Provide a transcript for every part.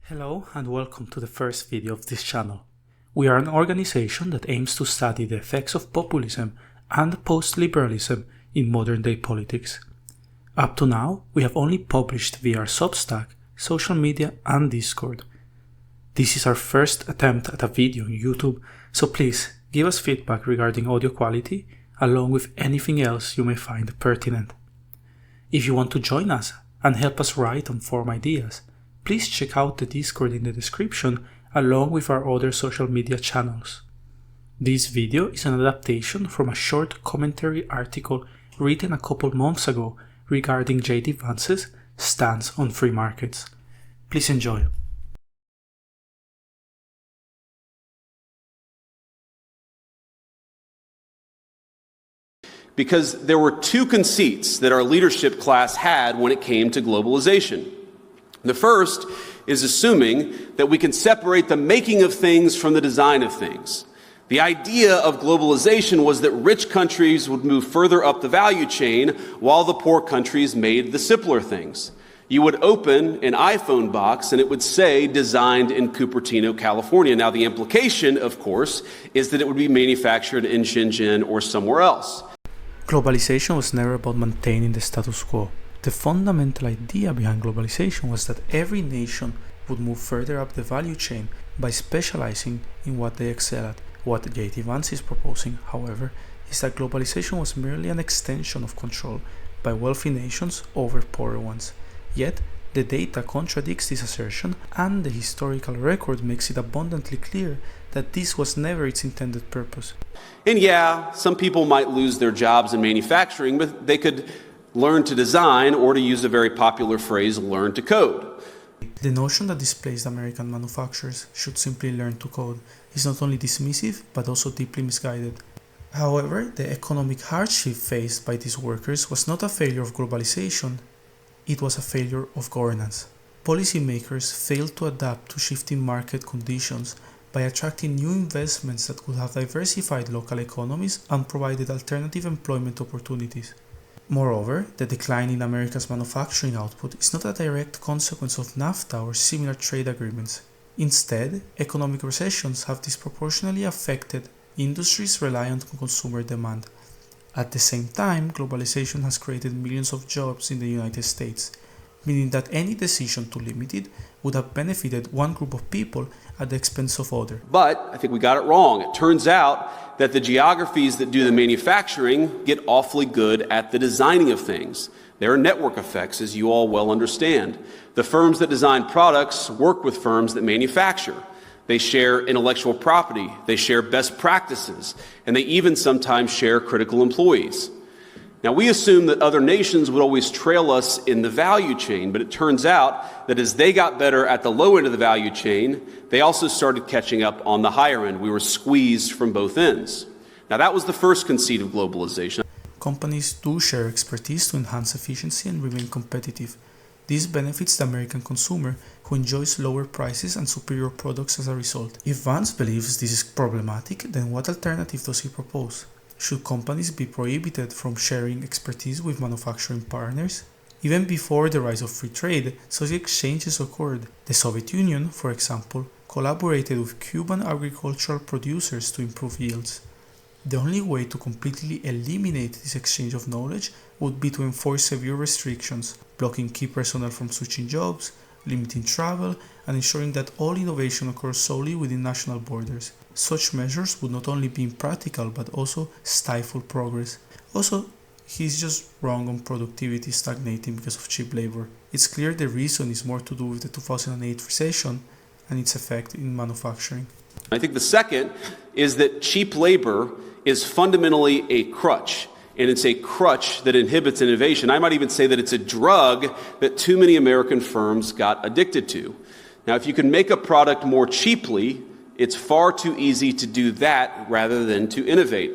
Hello and welcome to the first video of this channel. We are an organization that aims to study the effects of populism and post-liberalism in modern-day politics. Up to now, we have only published via our Substack, social media and Discord. This is our first attempt at a video on YouTube, so please give us feedback regarding audio quality along with anything else you may find pertinent. If you want to join us and help us write and form ideas, please check out the Discord in the description along with our other social media channels. This video is an adaptation from a short commentary article written a couple months ago regarding JD Vance's stance on free markets. Please enjoy. Because there were two conceits that our leadership class had when it came to globalization. The first is assuming that we can separate the making of things from the design of things. The idea of globalization was that rich countries would move further up the value chain while the poor countries made the simpler things. You would open an iPhone box and it would say designed in Cupertino, California. Now the implication, of course, is that it would be manufactured in Shenzhen or somewhere else. Globalization was never about maintaining the status quo. The fundamental idea behind globalization was that every nation would move further up the value chain by specializing in what they excel at. What JD Vance is proposing, however, is that globalization was merely an extension of control by wealthy nations over poorer ones. Yet, the data contradicts this assertion, and the historical record makes it abundantly clear that this was never its intended purpose. And yeah, some people might lose their jobs in manufacturing, but they could learn to design, or to use a very popular phrase, learn to code. The notion that displaced American manufacturers should simply learn to code is not only dismissive, but also deeply misguided. However, the economic hardship faced by these workers was not a failure of globalization, it was a failure of governance. Policymakers failed to adapt to shifting market conditions by attracting new investments that could have diversified local economies and provided alternative employment opportunities. Moreover, the decline in America's manufacturing output is not a direct consequence of NAFTA or similar trade agreements. Instead, economic recessions have disproportionately affected industries reliant on consumer demand. At the same time, globalization has created millions of jobs in the United States, meaning that any decision to limit it would have benefited one group of people at the expense of others. But I think we got it wrong. It turns out that the geographies that do the manufacturing get awfully good at the designing of things. There are network effects, as you all well understand. The firms that design products work with firms that manufacture. They share intellectual property, they share best practices, and they even sometimes share critical employees. Now, we assume that other nations would always trail us in the value chain, but it turns out that as they got better at the low end of the value chain, they also started catching up on the higher end. We were squeezed from both ends. Now, that was the first conceit of globalization. Companies do share expertise to enhance efficiency and remain competitive. This benefits the American consumer, who enjoys lower prices and superior products as a result. If Vance believes this is problematic, then what alternative does he propose? Should companies be prohibited from sharing expertise with manufacturing partners? Even before the rise of free trade, such exchanges occurred. The Soviet Union, for example, collaborated with Cuban agricultural producers to improve yields. The only way to completely eliminate this exchange of knowledge would be to enforce severe restrictions, blocking key personnel from switching jobs, limiting travel, and ensuring that all innovation occurs solely within national borders. Such measures would not only be impractical but also stifle progress. Also, he's just wrong on productivity stagnating because of cheap labor. It's clear the reason is more to do with the 2008 recession and its effect in manufacturing. I think the second is that cheap labor is fundamentally a crutch, and it's a crutch that inhibits innovation. I might even say that it's a drug that too many American firms got addicted to. Now, if you can make a product more cheaply, it's far too easy to do that rather than to innovate.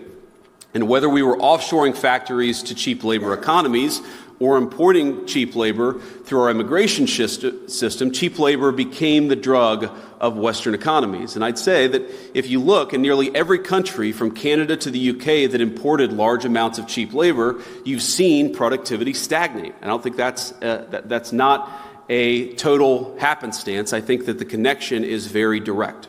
And whether we were offshoring factories to cheap labor economies or importing cheap labor through our immigration system, cheap labor became the drug of Western economies. And I'd say that if you look in nearly every country from Canada to the UK that imported large amounts of cheap labor, you've seen productivity stagnate. And I don't think that's not a total happenstance. I think that the connection is very direct.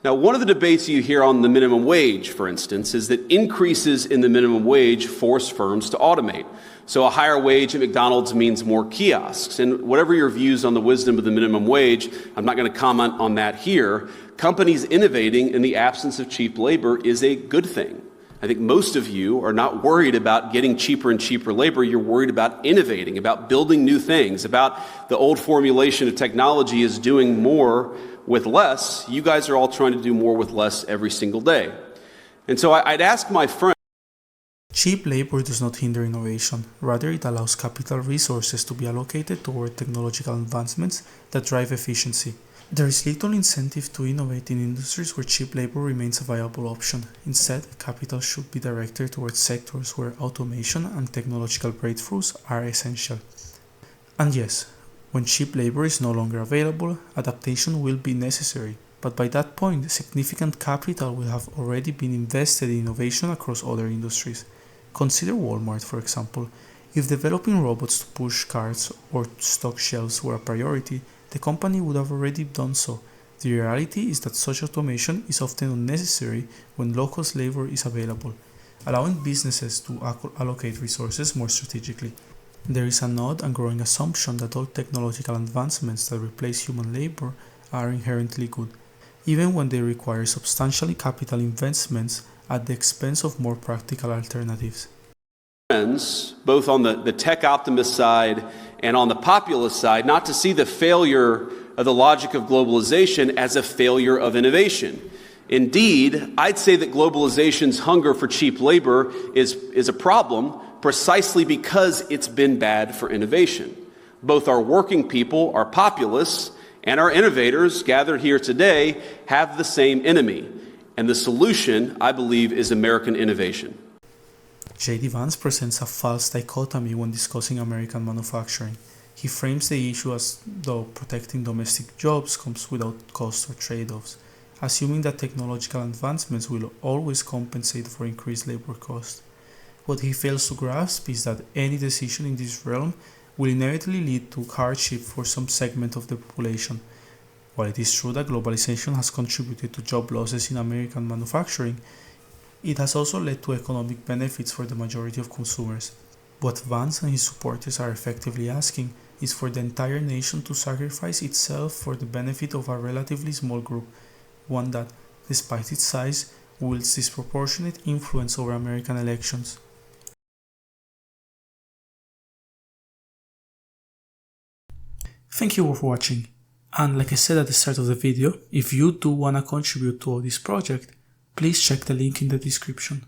Now, one of the debates you hear on the minimum wage, for instance, is that increases in the minimum wage force firms to automate. So a higher wage at McDonald's means more kiosks. And whatever your views on the wisdom of the minimum wage, I'm not going to comment on that here. Companies innovating in the absence of cheap labor is a good thing. I think most of you are not worried about getting cheaper and cheaper labor. You're worried about innovating, about building new things, about the old formulation of technology is doing more with less. You guys are all trying to do more with less every single day. And so I'd ask my friend. Cheap labor does not hinder innovation. Rather, it allows capital resources to be allocated toward technological advancements that drive efficiency. There is little incentive to innovate in industries where cheap labor remains a viable option. Instead, capital should be directed towards sectors where automation and technological breakthroughs are essential. And yes, when cheap labor is no longer available, adaptation will be necessary. But by that point, significant capital will have already been invested in innovation across other industries. Consider Walmart, for example. If developing robots to push carts or stock shelves were a priority, the company would have already done so. The reality is that such automation is often unnecessary when low-cost labor is available, allowing businesses to allocate resources more strategically. There is an odd and growing assumption that all technological advancements that replace human labor are inherently good, even when they require substantial capital investments at the expense of more practical alternatives. Both on the tech optimist side and on the populist side, not to see the failure of the logic of globalization as a failure of innovation. Indeed, I'd say that globalization's hunger for cheap labor is a problem precisely because it's been bad for innovation. Both our working people, our populists, and our innovators gathered here today have the same enemy. And the solution, I believe, is American innovation. JD Vance presents a false dichotomy when discussing American manufacturing. He frames the issue as though protecting domestic jobs comes without cost or trade-offs, assuming that technological advancements will always compensate for increased labor costs. What he fails to grasp is that any decision in this realm will inevitably lead to hardship for some segment of the population. While it is true that globalization has contributed to job losses in American manufacturing, it has also led to economic benefits for the majority of consumers. What Vance and his supporters are effectively asking is for the entire nation to sacrifice itself for the benefit of a relatively small group, one that, despite its size, wields disproportionate influence over American elections. Thank you for watching. And like I said at the start of the video, if you do want to contribute to this project, please check the link in the description.